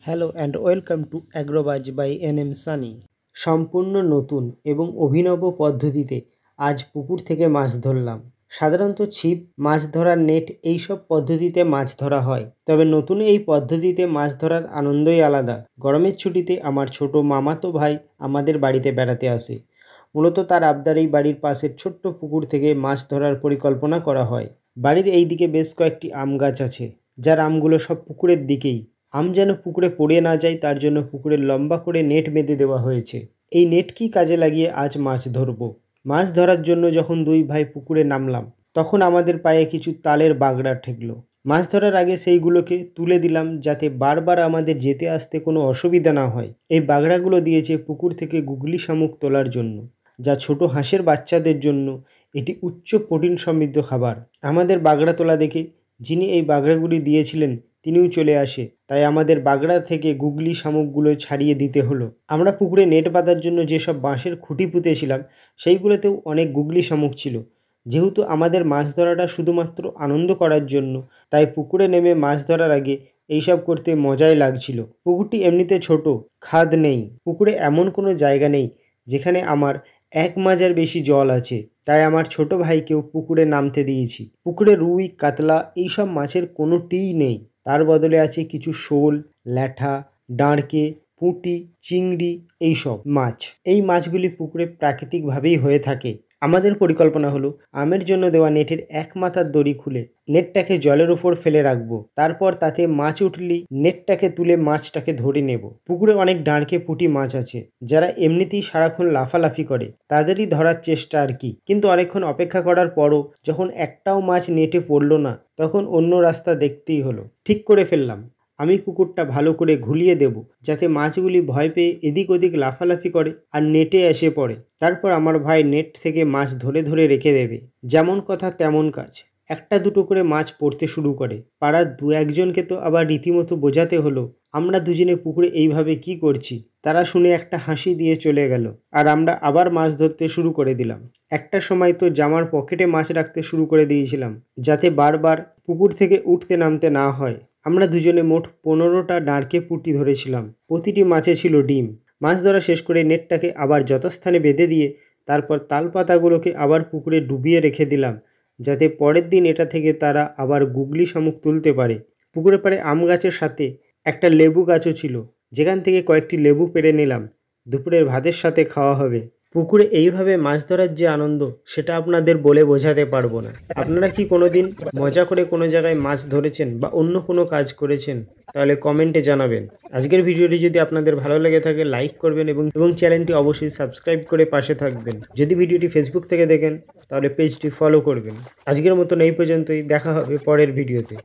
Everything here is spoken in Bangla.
হ্যালো অ্যান্ড ওয়েলকাম টু অ্যাগ্রোবাজ বাই এনএম সানি। সম্পূর্ণ নতুন এবং অভিনব পদ্ধতিতে আজ পুকুর থেকে মাছ ধরলাম। সাধারণত ছিপ, মাছ ধরার নেট এইসব পদ্ধতিতে মাছ ধরা হয়, তবে নতুন এই পদ্ধতিতে মাছ ধরার আনন্দই আলাদা। গরমের ছুটিতে আমার ছোট মামাতো ভাই আমাদের বাড়িতে বেড়াতে আসে। মূলত তার আবদারেই বাড়ির পাশের ছোট্ট পুকুর থেকে মাছ ধরার পরিকল্পনা করা হয়। বাড়ির এই দিকে বেশ কয়েকটি আম গাছ আছে, যার আমগুলো সব পুকুরের দিকেই। আম যেন পুকুরে পড়ে না যায় তার জন্য পুকুরে লম্বা করে নেট বেঁধে দেওয়া হয়েছে। এই নেট কি কাজে লাগিয়ে আজ মাছ ধরব। মাছ ধরার জন্য যখন দুই ভাই পুকুরে নামলাম, তখন আমাদের পায়ে কিছু তালের বাগড়া ঠেকলো। মাছ ধরার আগে সেইগুলোকে তুলে দিলাম, যাতে বারবার আমাদের যেতে আসতে কোনো অসুবিধা না হয়। এই বাগড়াগুলো দিয়েছে পুকুর থেকে গুগলি শামুক তোলার জন্য, যা ছোট হাঁসের বাচ্চাদের জন্য এটি উচ্চ প্রোটিন সমৃদ্ধ খাবার। আমাদের বাগড়া তোলা দেখে যিনি এই বাগড়াগুলি দিয়েছিলেন তিনিও চলে আসে, তাই আমাদের বাগড়া থেকে গুগলি শামুকগুলো ছাড়িয়ে দিতে হলো। আমরা পুকুরে নেট বাঁধার জন্য যেসব বাঁশের খুঁটি পুঁতেছিলাম সেইগুলোতেও অনেক গুগলি শামুক ছিল। যেহেতু আমাদের মাছ ধরাটা শুধুমাত্র আনন্দ করার জন্য, তাই পুকুরে নেমে মাছ ধরার আগে এইসব করতে মজাই লাগছিল। পুকুরটি এমনিতে ছোট, খাদ নেই। পুকুরে এমন কোনো জায়গা নেই যেখানে আমার 1 মাজার বেশি জল আছে, তাই আমার ছোট ভাইকেও পুকুরে নামতে দিয়েছি। পুকুরে রুই, কাতলা এইসব মাছের কোনোটিই নেই। তার বদলে আছে কিছু শোল, ল্যাঠা, ডাঁড়কে, পুঁটি, চিংড়ি এইসব মাছ। এই মাছগুলি পুকুরে প্রাকৃতিকভাবেই হয়ে থাকে। আমাদের পরিকল্পনা হলো আমের জন্য দেওয়া নেটের 1 মাথার দড়ি খুলে নেটটাকে জলের উপর ফেলে রাখবো। তারপর তাতে মাছ উঠলেই নেটটাকে তুলে মাছটাকে ধরে নেব। পুকুরে অনেক ডাঁড়কে, পুঁটি মাছ আছে যারা এমনিতেই সারাক্ষণ লাফালাফি করে, তাদেরই ধরার চেষ্টা আর কি। কিন্তু অনেকক্ষণ অপেক্ষা করার পরও যখন একটাও মাছ নেটে পড়লো না, তখন অন্য রাস্তা দেখতেই হলো। ঠিক করে ফেললাম আমি পুকুরটা ভালো করে ঘুলিয়ে দেব, যাতে মাছগুলি ভয় পেয়ে এদিক ওদিক লাফালাফি করে আর নেটে এসে পড়ে। তারপর আমার ভাই নেট থেকে মাছ ধরে ধরে রেখে দেবে। যেমন কথা তেমন কাজ। একটা দুটো করে মাছ পড়তে শুরু করে। পাড়ার 2-1 জনকে তো আবার রীতিমতো বোঝাতে হলো আমরা দুজনে পুকুরে এইভাবে কি করছি। তারা শুনে একটা হাসি দিয়ে চলে গেল, আর আমরা আবার মাছ ধরতে শুরু করে দিলাম। একটা সময় তো জামার পকেটে মাছ রাখতে শুরু করে দিয়েছিলাম, যাতে বারবার পুকুর থেকে উঠতে নামতে না হয়। আমরা দুজনে মোট 15টা ডাঁড়কে পুঁটি ধরেছিলাম। প্রতিটি মাছে ছিল ডিম। মাছ ধরা শেষ করে নেটটাকে আবার যথাস্থানে বেঁধে দিয়ে তারপর তাল পাতাগুলোকে আবার পুকুরে ডুবিয়ে রেখে দিলাম, যাতে পরের দিন এটা থেকে তারা আবার গুগলি শামুক তুলতে পারে। পুকুরের পাড়ে আম গাছের সাথে একটা লেবু গাছও ছিল, যেখান থেকে কয়েকটি লেবু পেড়ে নিলাম। দুপুরের ভাতের সাথে খাওয়া হবে। পুকুরে এইভাবে মাছ ধরার যে আনন্দ, সেটা আপনাদের বলে বোঝাতে পারবো না। আপনারা কি কোনোদিন মজা করে কোনো জায়গায় মাছ ধরেছেন বা অন্য কোনো কাজ করেছেন? তাহলে কমেন্টে জানাবেন। আজকের ভিডিওটি যদি আপনাদের ভালো লেগে থাকে লাইক করবেন এবং চ্যানেলটি অবশ্যই সাবস্ক্রাইব করে পাশে থাকবেন। যদি ভিডিওটি ফেসবুক থেকে দেখেন তাহলে পেজটি ফলো করবেন। আজকের মতন এই পর্যন্তই, দেখা হবে পরের ভিডিওতে।